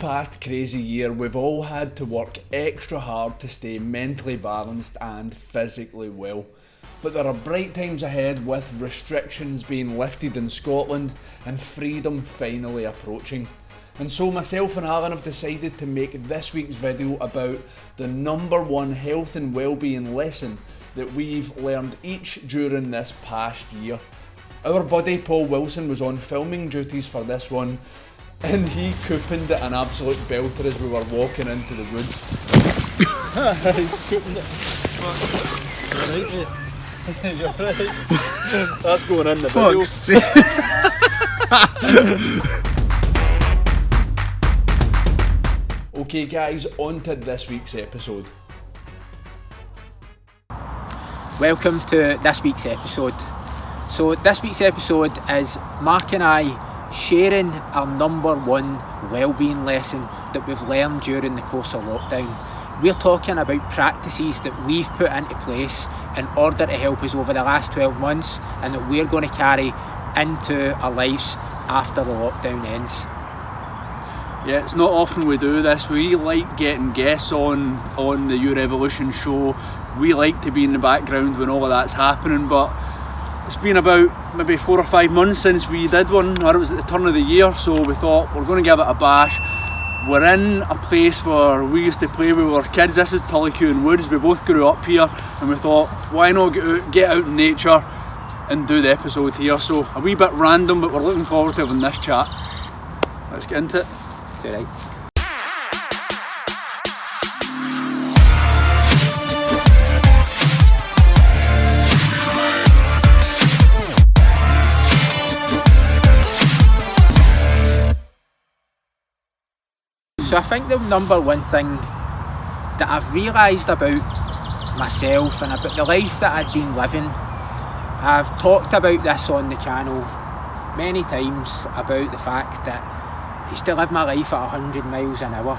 past crazy year, we've all had to work extra hard to stay mentally balanced and physically well. But there are bright times ahead with restrictions being lifted in Scotland and freedom finally approaching. And so myself and Alan have decided to make this week's video about the #1 health and wellbeing lesson that we've learned each during this past year. Our buddy Paul Wilson was on filming duties for this one, and he couponed it an absolute belter as we were walking into the woods. You're right. That's going in the video. Okay guys, on to this week's episode. Welcome to this week's episode. So this week's episode is Marc and I sharing our #1 wellbeing lesson that we've learned during the course of lockdown. We're talking about practices that we've put into place in order to help us over the last 12 months and that we're going to carry into our lives after the lockdown ends. Yeah, it's not often we do this. We like getting guests on the YouRevolution show. We like to be in the background when all of that's happening, but it's been about maybe 4 or 5 months since we did one, or it was at the turn of the year, so we thought we're going to give it a bash. We're in a place where we used to play when we were kids. This is Tullycune Woods. We both grew up here, and we thought, why not get out in nature and do the episode here? So a wee bit random, but we're looking forward to having this chat. Let's get into it. It's all right. So I think the #1 thing that I've realised about myself and about the life that I'd been living, I've talked about this on the channel many times about the fact that I used to live my life at 100 miles an hour,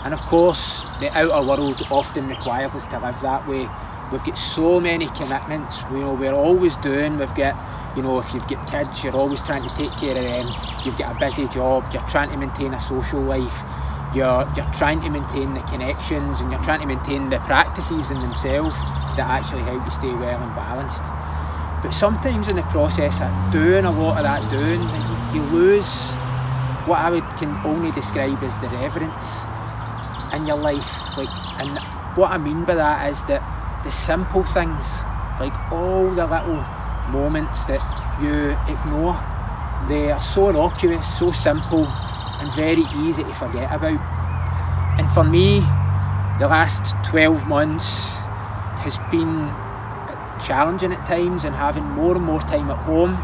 and of course the outer world often requires us to live that way. We've got so many commitments, we're always doing. We've got, if you've got kids, you're always trying to take care of them. You've got a busy job, you're trying to maintain a social life. You're trying to maintain the connections, and you're trying to maintain the practices in themselves that actually help you stay well and balanced. But sometimes in the process of doing a lot of that you lose what I can only describe as the reverence in your life. And what I mean by that is that the simple things, like all the little moments that you ignore, they are so innocuous, so simple, and very easy to forget about. And for me, the last 12 months has been challenging at times, and having more and more time at home,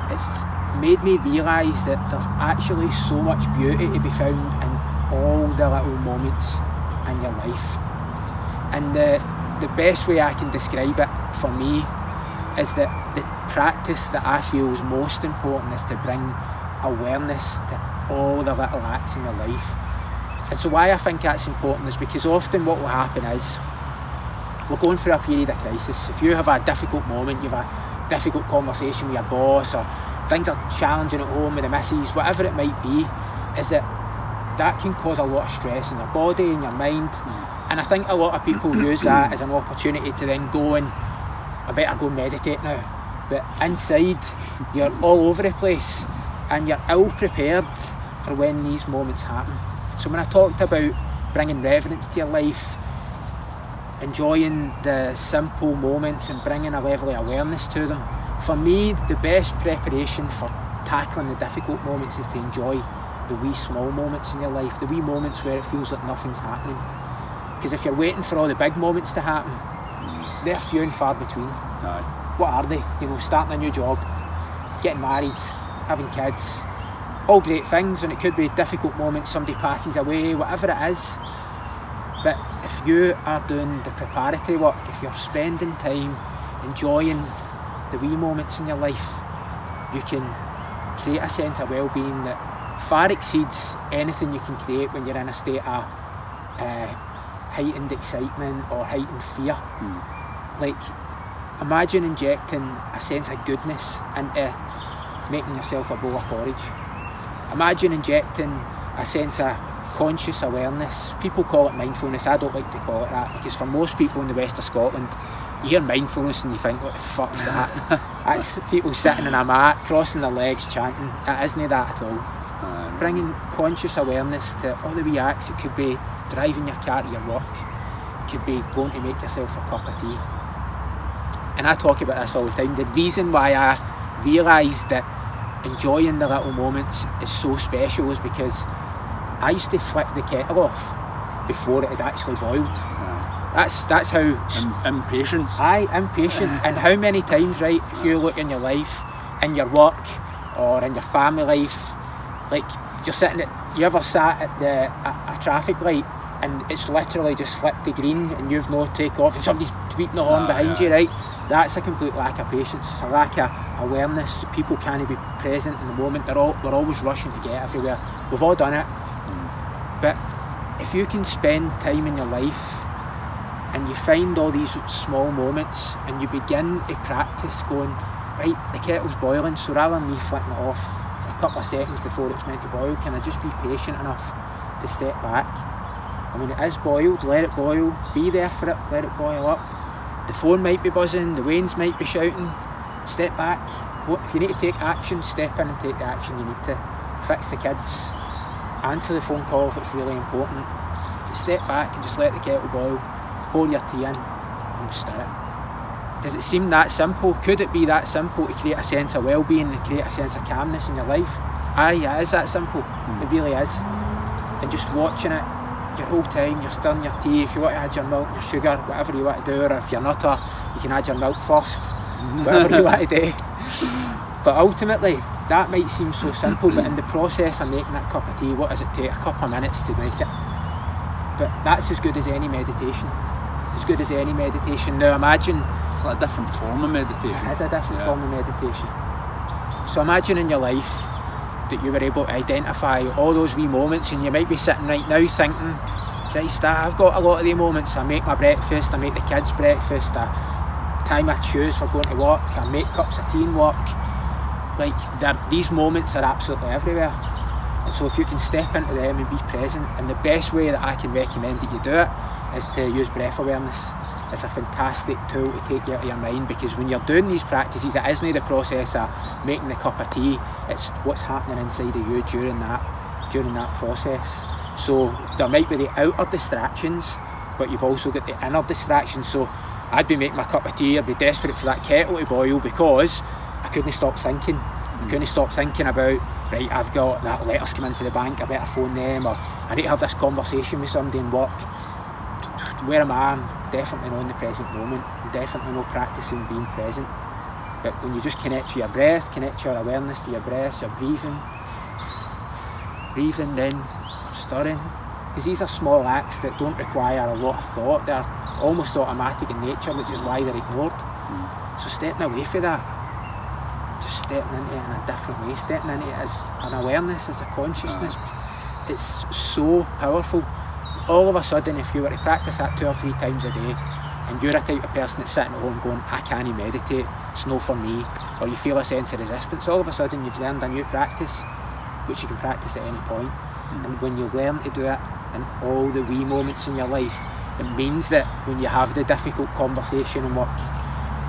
it's made me realise that there's actually so much beauty to be found in all the little moments in your life. And the best way I can describe it for me is that the practice that I feel is most important is to bring awareness to all the little acts in your life. And so why I think that's important is because often what will happen is we're going through a period of crisis. If you have a difficult moment, you have a difficult conversation with your boss, or things are challenging at home with the missus, whatever it might be, is that can cause a lot of stress in your body and your mind. And I think a lot of people use that as an opportunity to then go and, I better go meditate now. But inside, you're all over the place, and you're ill prepared for when these moments happen. So when I talked about bringing reverence to your life, enjoying the simple moments and bringing a level of awareness to them, for me the best preparation for tackling the difficult moments is to enjoy the wee small moments in your life, the wee moments where it feels like nothing's happening. Because if you're waiting for all the big moments to happen, they're few and far between. What are they? Starting a new job, getting married, having kids, all great things, and it could be difficult moments, somebody passes away, whatever it is. But if you are doing the preparatory work, if you're spending time enjoying the wee moments in your life, you can create a sense of well-being that far exceeds anything you can create when you're in a state of heightened excitement or heightened fear. Like, imagine injecting a sense of goodness into making yourself a bowl of porridge. Imagine injecting a sense of conscious awareness. People call it mindfulness. I don't like to call it that, because for most people in the west of Scotland, you hear mindfulness and you think, what the fuck's that? That's people sitting on a mat, crossing their legs, chanting. It isn't that at all. Bringing conscious awareness to all the wee acts. It could be driving your car to your work. It could be going to make yourself a cup of tea. And I talk about this all the time. The reason why I realised that enjoying the little moments is so special is because I used to flick the kettle off before it had actually boiled. That's how... Impatience. Impatient. And how many times, right, if you look in your life, in your work, or in your family life, like, you're sitting at... You ever sat at a traffic light and it's literally just flipped to green and you've no take off and somebody's tweeting the horn behind you, right? That's a complete lack of patience. It's a lack of awareness. People can't be present in the moment. We're always rushing to get everywhere. We've all done it. But if you can spend time in your life and you find all these small moments and you begin to practice going, right, the kettle's boiling, so rather than me flicking it off a couple of seconds before it's meant to boil, can I just be patient enough to step back? I mean, it is boiled, let it boil, be there for it, let it boil up. The phone might be buzzing, the wains might be shouting. Step back. If you need to take action, step in and take the action you need to. Fix the kids. Answer the phone call if it's really important. But step back and just let the kettle boil. Pour your tea in and stir it. Does it seem that simple? Could it be that simple to create a sense of well-being and create a sense of calmness in your life? Aye, it is that simple. It really is. And just watching it your whole time, you're stirring your tea. If you want to add your milk, your sugar, whatever you want to do, or if you're not you can add your milk first, whatever you want to do. But ultimately, that might seem so simple, but in the process of making that cup of tea, what does it take? A couple of minutes to make it. But that's as good as any meditation. As good as any meditation. Now imagine... It's like a different form of meditation. It is a different form of meditation. So imagine in your life that you were able to identify all those wee moments, and you might be sitting right now thinking, Christ, I've got a lot of the moments. I make my breakfast, I make the kids breakfast, I tie my shoes for going to work, I make cups of tea and work. Like, these moments are absolutely everywhere. And so if you can step into them and be present, and the best way that I can recommend that you do it is to use breath awareness. It's a fantastic tool to take you out of your mind, because when you're doing these practices, it isn't the process of making the cup of tea, it's what's happening inside of you during that process. So there might be the outer distractions, but you've also got the inner distractions. So I'd be making my cup of tea, I'd be desperate for that kettle to boil because I couldn't stop thinking. I couldn't stop thinking about, right, I've got that letter's come in for the bank, I better phone them, or I need to have this conversation with somebody in work. Where am I? I'm definitely not in the present moment. I'm definitely not practicing being present. But when you just connect to your breath, connect your awareness to your breath, you're breathing, then stirring. Because these are small acts that don't require a lot of thought. They're almost automatic in nature, which is why they're ignored. So stepping away from that, just stepping into it in a different way, stepping into it as an awareness, as a consciousness, it's so powerful. All of a sudden, if you were to practice that 2 or 3 times a day, and you're a type of person that's sitting at home going, I can't meditate, it's no for me, or you feel a sense of resistance, all of a sudden you've learned a new practice, which you can practice at any point. And when you learn to do it in all the wee moments in your life, it means that when you have the difficult conversation and work,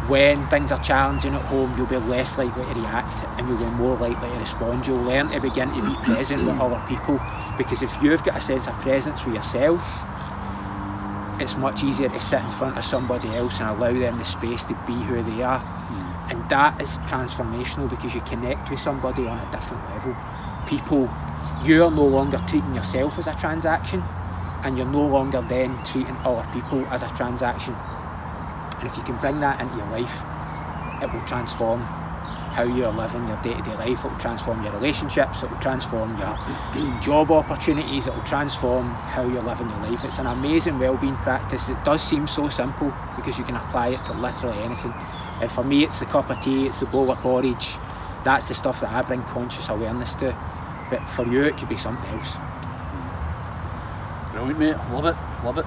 when things are challenging at home, you'll be less likely to react and you'll be more likely to respond. You'll learn to begin to be present with other people, because if you've got a sense of presence with yourself, it's much easier to sit in front of somebody else and allow them the space to be who they are. And that is transformational, because you connect with somebody on a different level. You're no longer treating yourself as a transaction, and you're no longer then treating other people as a transaction. And if you can bring that into your life, it will transform how you're living your day-to-day life. It will transform your relationships, it will transform your job opportunities, it will transform how you're living your life. It's an amazing wellbeing practice. It does seem so simple because you can apply it to literally anything. And for me, it's the cup of tea, it's the bowl of porridge. That's the stuff that I bring conscious awareness to. But for you, it could be something else. Brilliant, mate. Love it.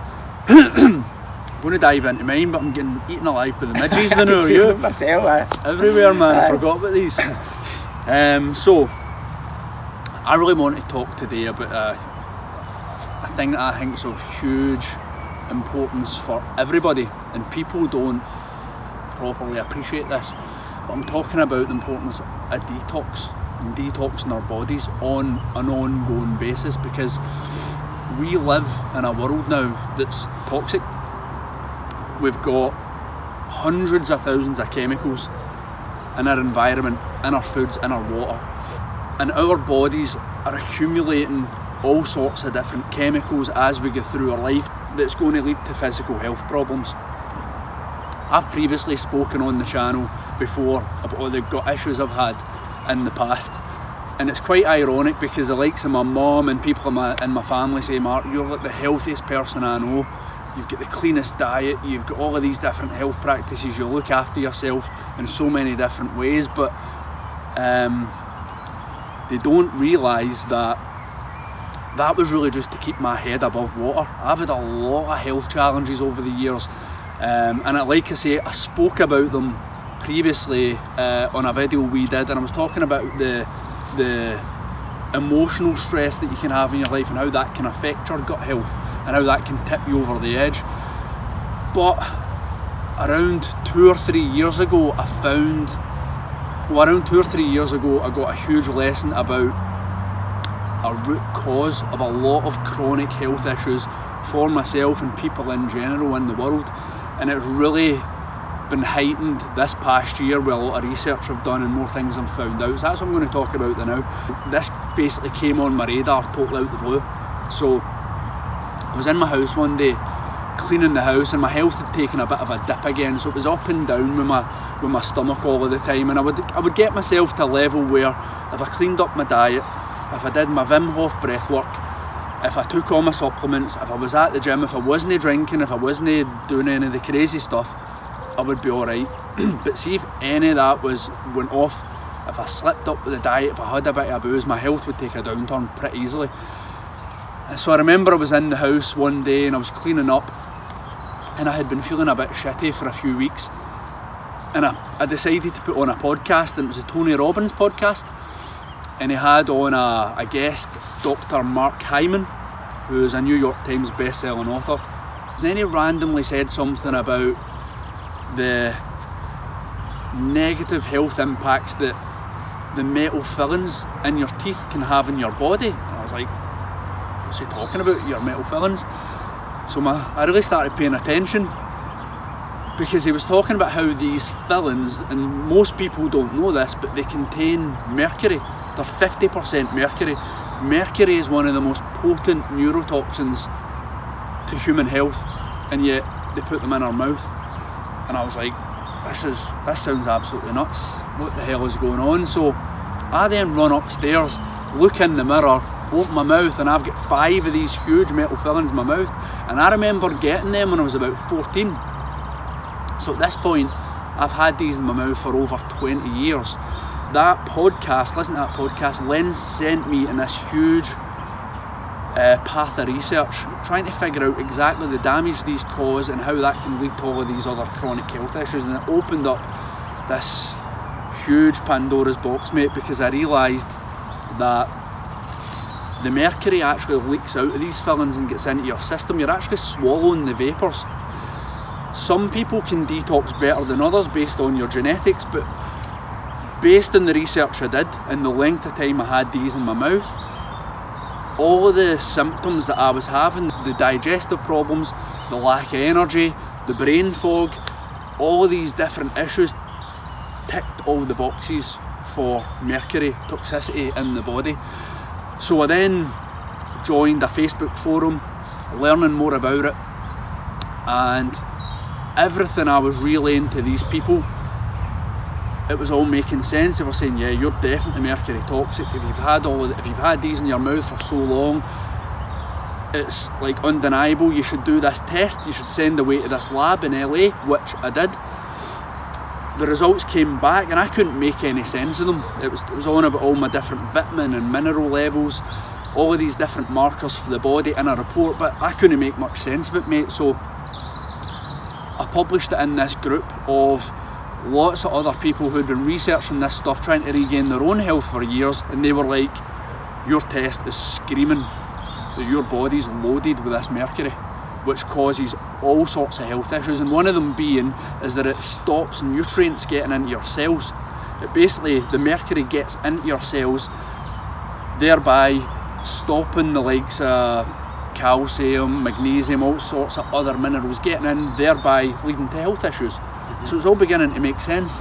I'm going to dive into mine, but I'm getting eaten alive by the midges now. Are you? Myself, everywhere, man. I forgot about these. So I really want to talk today about a thing that I think is of huge importance for everybody, and people don't properly appreciate this, but I'm talking about the importance of detox and detoxing our bodies on an ongoing basis, because we live in a world now that's toxic. We've got hundreds of thousands of chemicals in our environment, in our foods, in our water, and our bodies are accumulating all sorts of different chemicals as we go through our life that's going to lead to physical health problems. I've previously spoken on the channel before about all the gut issues I've had in the past, and it's quite ironic because the likes of my mum and people in my family say, Mark, you're like the healthiest person I know, you've got the cleanest diet, you've got all of these different health practices, you look after yourself in so many different ways, but they don't realise that was really just to keep my head above water. I've had a lot of health challenges over the years, and like I say, I spoke about them previously on a video we did, and I was talking about the emotional stress that you can have in your life and how that can affect your gut health and how that can tip you over the edge. But around 2 or 3 years ago I got a huge lesson about a root cause of a lot of chronic health issues for myself and people in general in the world, and it's really been heightened this past year with a lot of research I've done and more things I've found out. So that's what I'm going to talk about now. This basically came on my radar totally out the blue. So I was in my house one day cleaning the house, and my health had taken a bit of a dip again, so it was up and down with my stomach all of the time, and I would get myself to a level where if I cleaned up my diet, if I did my Wim Hof breath work, if I took all my supplements, if I was at the gym, if I wasn't drinking, if I wasn't doing any of the crazy stuff, I would be alright. But see, if any of that went off, if I slipped up with the diet, if I had a bit of booze, my health would take a downturn pretty easily. And so I remember I was in the house one day and I was cleaning up, and I had been feeling a bit shitty for a few weeks, and I decided to put on a podcast, and it was a Tony Robbins podcast, and he had on a guest, Dr. Marc, who is a New York Times best-selling author. And then he randomly said something about the negative health impacts that the metal fillings in your teeth can have in your body. And I was like, what's he talking about, your metal fillings? So I really started paying attention, because he was talking about how these fillings, and most people don't know this, but they contain mercury. They're 50% mercury. Mercury is one of the most potent neurotoxins to human health, and yet they put them in our mouth. And I was like, this sounds absolutely nuts. What the hell is going on? So I then run upstairs, look in the mirror, open my mouth, and I've got 5 of these huge metal fillings in my mouth. And I remember getting them when I was about 14. So at this point, I've had these in my mouth for over 20 years. That podcast, listen to that podcast, Len sent me in this huge path of research, trying to figure out exactly the damage these cause and how that can lead to all of these other chronic health issues. And it opened up this huge Pandora's box, mate, because I realised that the mercury actually leaks out of these fillings and gets into your system. You're actually swallowing the vapours. Some people can detox better than others based on your genetics, but based on the research I did and the length of time I had these in my mouth, all of the symptoms that I was having, the digestive problems, the lack of energy, the brain fog, all of these different issues ticked all the boxes for mercury toxicity in the body. So I then joined a Facebook forum, learning more about it, and everything I was relaying to these people, it was all making sense. They were saying, yeah, you're definitely mercury toxic. If you've had these in your mouth for so long, it's like undeniable. You should do this test. You should send away to this lab in LA, which I did. The results came back and I couldn't make any sense of them. It was on about all my different vitamin and mineral levels, all of these different markers for the body in a report, but I couldn't make much sense of it, mate. So I published it in this group of lots of other people who'd been researching this stuff, trying to regain their own health for years, and they were like, your test is screaming. that your body's loaded with this mercury, which causes all sorts of health issues, and one of them being is that it stops nutrients getting into your cells. It basically, the mercury gets into your cells, thereby stopping the likes of calcium, magnesium, all sorts of other minerals getting in, thereby leading to health issues. So it's all beginning to make sense.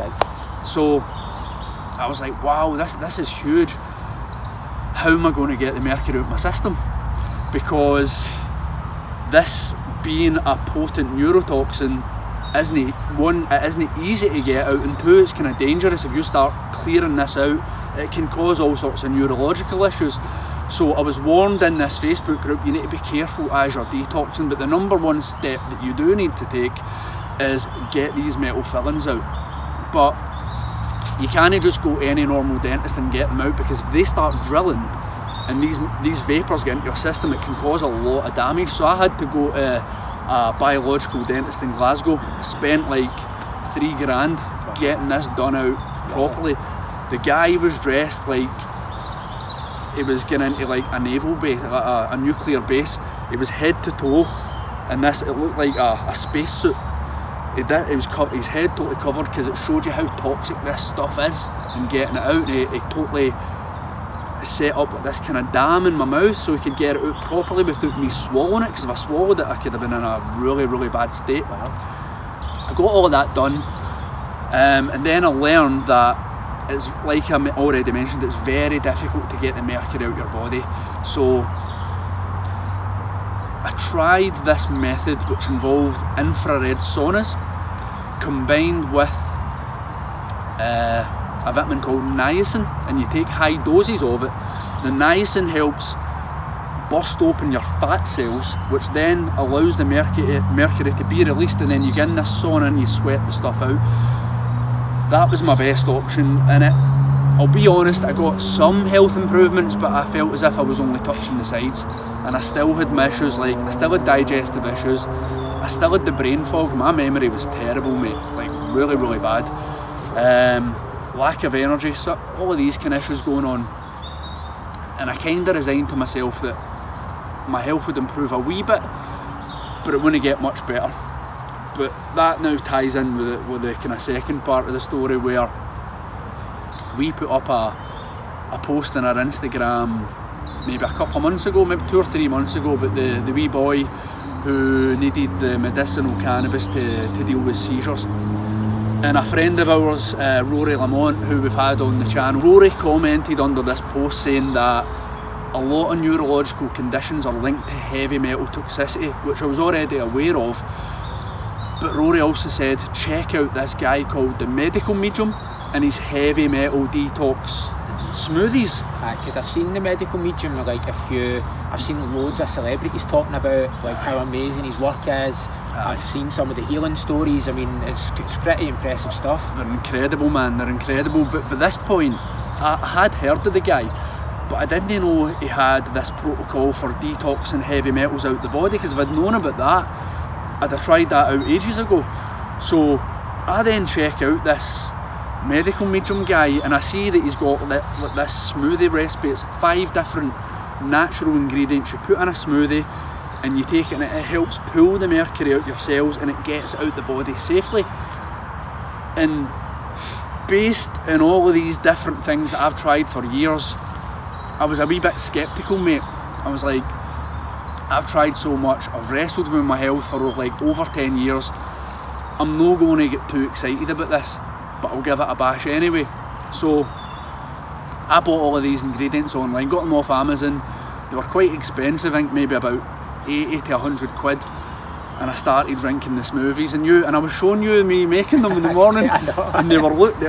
So I was like, wow, this is huge. How am I going to get the mercury out of my system? Because this being a potent neurotoxin it isn't easy to get out, and two, it's kind of dangerous. If you start clearing this out, it can cause all sorts of neurological issues. So I was warned in this Facebook group, you need to be careful as you're detoxing, but the number one step that you do need to take is get these metal fillings out. But you can't just go to any normal dentist and get them out, because if they start drilling and these vapours get into your system, it can cause a lot of damage. So I had to go to a biological dentist in Glasgow, spent like $3,000 getting this done out properly. The guy was dressed like he was getting into like a naval base, a nuclear base. He was head to toe, and it looked like a space suit. His head totally covered, because it showed you how toxic this stuff is and getting it out. And he totally set up this kind of dam in my mouth so he could get it out properly without me swallowing it, because if I swallowed it I could have been in a really, really bad state. I got all of that done, and then I learned that it's like I already mentioned, it's very difficult to get the mercury out of your body. So I tried this method, which involved infrared saunas combined with a vitamin called niacin, and you take high doses of it. The niacin helps burst open your fat cells, which then allows the mercury to be released, and then you get in this sauna and you sweat the stuff out. That was my best option in it. I'll be honest, I got some health improvements, but I felt as if I was only touching the sides, and I still had my issues. Like, I still had digestive issues, I still had the brain fog. My memory was terrible, mate, like really, really bad. Lack of energy, so all of these kind of issues going on, and I kind of resigned to myself that my health would improve a wee bit, but it wouldn't get much better. But that now ties in with the kind of second part of the story, where we put up a post on our Instagram maybe a couple of months ago, maybe 2 or 3 months ago, but the wee boy who needed the medicinal cannabis to deal with seizures. And a friend of ours, Rory Lamont, who we've had on the channel, Rory commented under this post saying that a lot of neurological conditions are linked to heavy metal toxicity, which I was already aware of. But Rory also said, check out this guy called the Medical Medium and his heavy metal detox smoothies. Because I've seen the Medical Medium, like I've seen loads of celebrities talking about like how amazing his work is. I've seen some of the healing stories. I mean, it's pretty impressive stuff. They're incredible, man, they're incredible. But at this point, I had heard of the guy, but I didn't know he had this protocol for detoxing heavy metals out the body, because if I'd known about that, I'd have tried that out ages ago. So I then check out this Medical Medium guy, and I see that he's got this smoothie recipe. It's 5 different natural ingredients you put in a smoothie, and you take it and it helps pull the mercury out your cells, and it gets it out the body safely. And based on all of these different things that I've tried for years, I was a wee bit sceptical, mate. I was like, I've tried so much, I've wrestled with my health for like over 10 years, I'm not going to get too excited about this, but I'll give it a bash anyway. So I bought all of these ingredients online, got them off Amazon. They were quite expensive, I think maybe about 80 to 100 quid, and I started drinking the smoothies, and I was showing you me making them in the morning, and they looked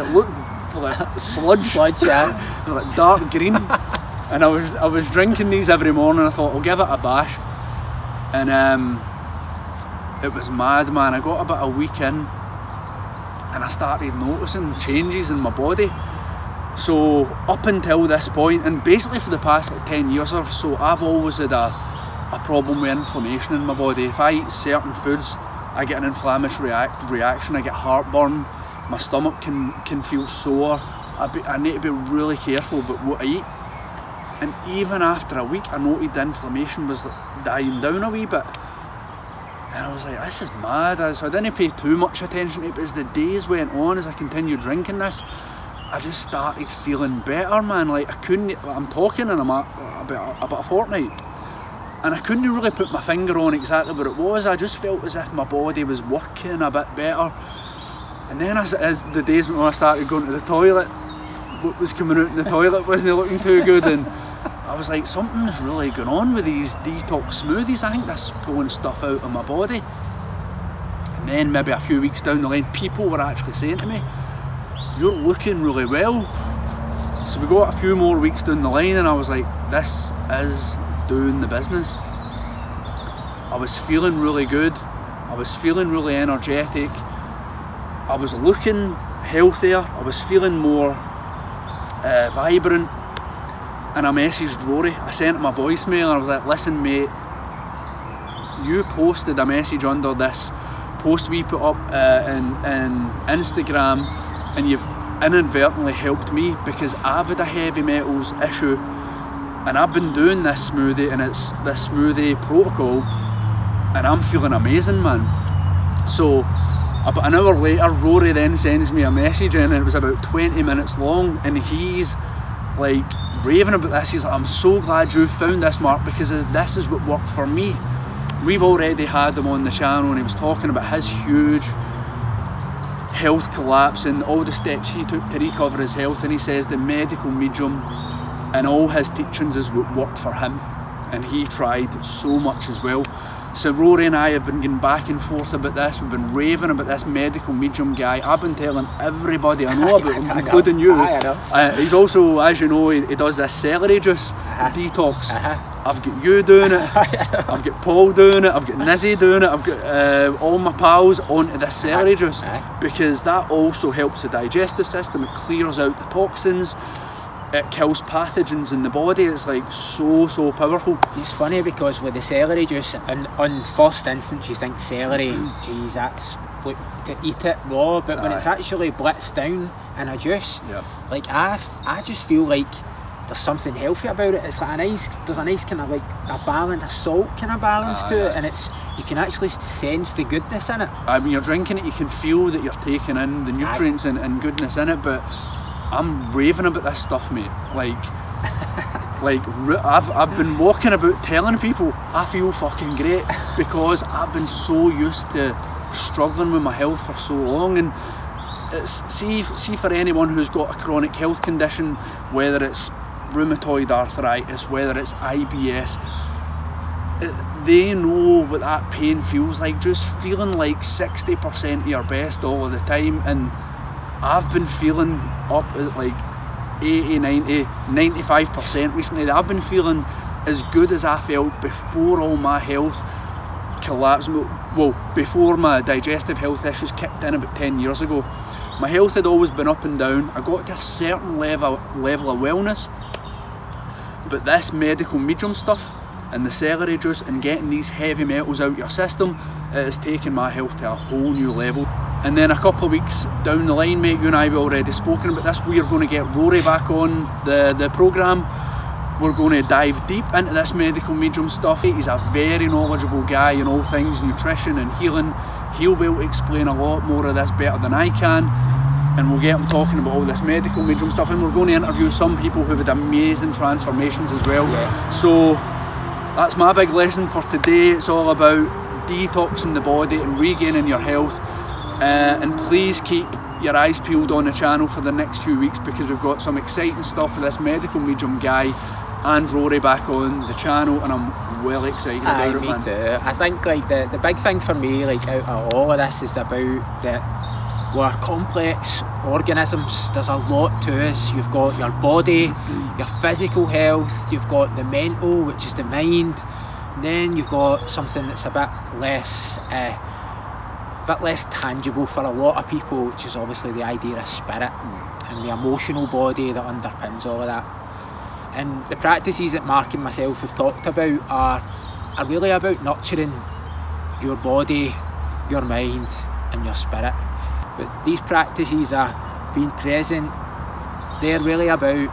like sludge, yeah. They were like dark green, and I was drinking these every morning. I thought, I'll give it a bash, and it was mad, man. I got about a week in, and I started noticing changes in my body. So up until this point, and basically for the past like 10 years or so, I've always had a problem with inflammation in my body. If I eat certain foods, I get an inflammatory reaction, I get heartburn, my stomach can feel sore. I need to be really careful about what I eat. And even after a week, I noted the inflammation was dying down a wee bit. And I was like, this is mad. So I didn't pay too much attention to it, but as the days went on, as I continued drinking this, I just started feeling better, man. Like, I'm talking and I'm about a fortnight, and I couldn't really put my finger on exactly what it was. I just felt as if my body was working a bit better. And then as the days went on, I started going to the toilet. What was coming out in the toilet wasn't looking too good, and I was like, something's really going on with these detox smoothies. I think that's pulling stuff out of my body. And then maybe a few weeks down the line, people were actually saying to me, you're looking really well. So we got a few more weeks down the line, and I was like, this is doing the business. I was feeling really good. I was feeling really energetic. I was looking healthier. I was feeling more vibrant. And I messaged Rory. I sent him a voicemail and I was like, listen mate, you posted a message under this post we put up in Instagram, and you've inadvertently helped me because I've had a heavy metals issue, and I've been doing this smoothie, and it's this Smoothie Protocol, and I'm feeling amazing, man. So about an hour later, Rory then sends me a message, and it was about 20 minutes long, and he's like raving about this. He's like, I'm so glad you found this, Mark, because this is what worked for me. We've already had him on the channel, and he was talking about his huge health collapse and all the steps he took to recover his health, and he says the medical medium and all his teachings is what worked for him, and he tried so much as well. So Rory and I have been going back and forth about this. We've been raving about this medical medium guy. I've been telling everybody I know about him, including you. He's also, as you know, he does this celery juice detox. I've got you doing it, I've got Paul doing it, I've got Nizzy doing it, I've got all my pals onto this celery juice, because that also helps the digestive system. It clears out the toxins, it kills pathogens in the body. It's like so powerful. It's funny because with the celery juice, and on first instance you think celery, geez, that's like to eat it raw, but when it's actually blitzed down in a juice, like I just feel like there's something healthy about it. It's like there's a nice kind of like a balance, a salt kind of balance to it, and you can actually sense the goodness in it. When you're drinking it, you can feel that you're taking in the nutrients and goodness in it. But I'm raving about this stuff, mate. Like I've been walking about telling people I feel fucking great, because I've been so used to struggling with my health for so long. And it's, see for anyone who's got a chronic health condition, whether it's rheumatoid arthritis, whether it's IBS, they know what that pain feels like, just feeling like 60% of your best all of the time. And I've been feeling up at like 80, 90, 95% recently. I've been feeling as good as I felt before all my health collapsed. Well, before my digestive health issues kicked in about 10 years ago. My health had always been up and down. I got to a certain level of wellness, but this medical medium stuff and the celery juice and getting these heavy metals out your system, it has taken my health to a whole new level. And then a couple of weeks down the line, mate, you and I have already spoken about this, we are going to get Rory back on the programme. We're going to dive deep into this medical medium stuff. He's a very knowledgeable guy in all things nutrition and healing. He'll be able to explain a lot more of this better than I can, and we'll get him talking about all this medical medium stuff, and we're going to interview some people who've had amazing transformations as well. So that's my big lesson for today. It's all about detoxing the body and regaining your health. And please keep your eyes peeled on the channel for the next few weeks, because we've got some exciting stuff with this medical medium guy and Rory back on the channel, and I'm well excited about it, man. Me too. I think like the big thing for me, like out of all of this, is about that we're complex organisms. There's a lot to us. You've got your body, your physical health, you've got the mental, which is the mind, and then you've got something that's a bit less tangible for a lot of people, which is obviously the idea of spirit and the emotional body that underpins all of that. And the practices that Marc and myself have talked about are really about nurturing your body, your mind and your spirit. But these practices are being present. They're really about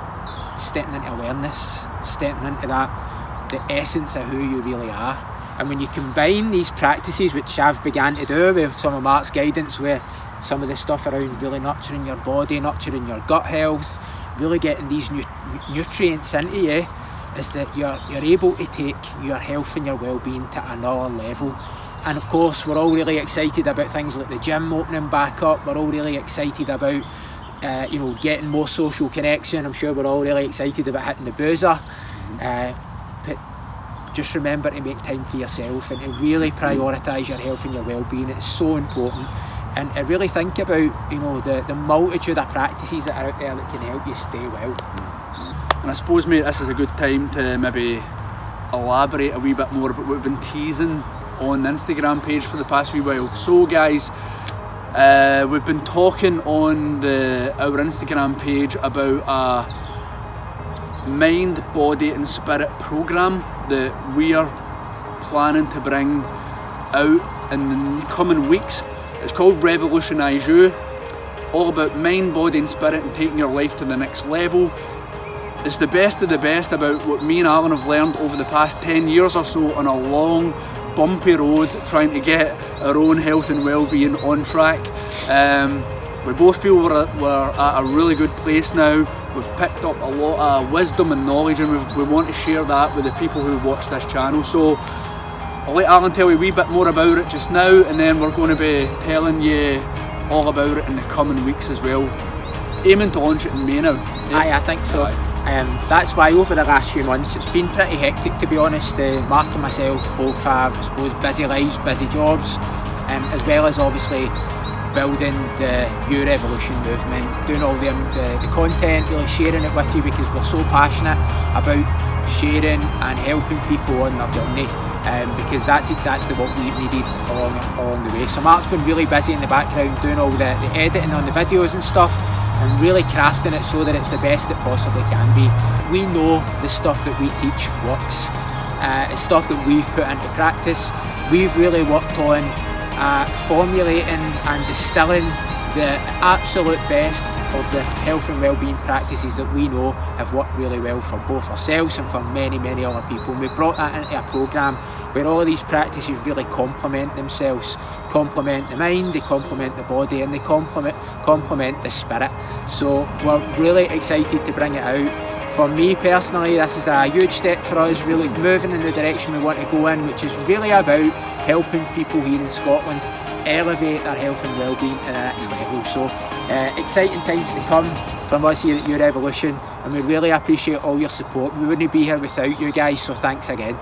stepping into awareness, stepping into that, the essence of who you really are. And when you combine these practices, which I've began to do with some of Marc's guidance, where some of the stuff around really nurturing your body, nurturing your gut health, really getting these nutrients into you, is that you're able to take your health and your well-being to another level. And of course, we're all really excited about things like the gym opening back up. We're all really excited about getting more social connection. I'm sure we're all really excited about hitting the boozer. But just remember to make time for yourself and to really prioritise your health and your well-being. It's so important. And I really think about the multitude of practices that are out there that can help you stay well. And I suppose, mate, this is a good time to maybe elaborate a wee bit more about what we've been teasing on the Instagram page for the past wee while. So guys, we've been talking on our Instagram page about a mind, body and spirit programme that we are planning to bring out in the coming weeks. It's called Revolutionise You, all about mind, body and spirit and taking your life to the next level. It's the best of the best about what me and Alan have learned over the past 10 years or so on a long, bumpy road trying to get our own health and well-being on track. We both feel we're at a really good place now. We've picked up a lot of wisdom and knowledge, and we want to share that with the people who watch this channel. So I'll let Alan tell you a wee bit more about it just now, and then we're going to be telling you all about it in the coming weeks as well. Aiming to launch it in May now. Aye, I think so. That's why over the last few months it's been pretty hectic, to be honest. Marc and myself both have, I suppose, busy lives, busy jobs, as well as obviously building the YouRevolution movement, doing all the content, really sharing it with you, because we're so passionate about sharing and helping people on their journey, because that's exactly what we've needed along the way. So Marc's been really busy in the background doing all the editing on the videos and stuff, and really crafting it so that it's the best it possibly can be. We know the stuff that we teach works. It's stuff that we've put into practice. We've really worked on formulating and distilling the absolute best of the health and well-being practices that we know have worked really well for both ourselves and for many, many other people. And we've brought that into a programme where all of these practices really complement themselves, complement the mind, they complement the body, and they complement the spirit. So we're really excited to bring it out. For me personally, this is a huge step for us, really moving in the direction we want to go in, which is really about helping people here in Scotland elevate their health and well-being to the next level. So exciting times to come from us here at YouRevolution, and we really appreciate all your support. We wouldn't be here without you guys, so thanks again.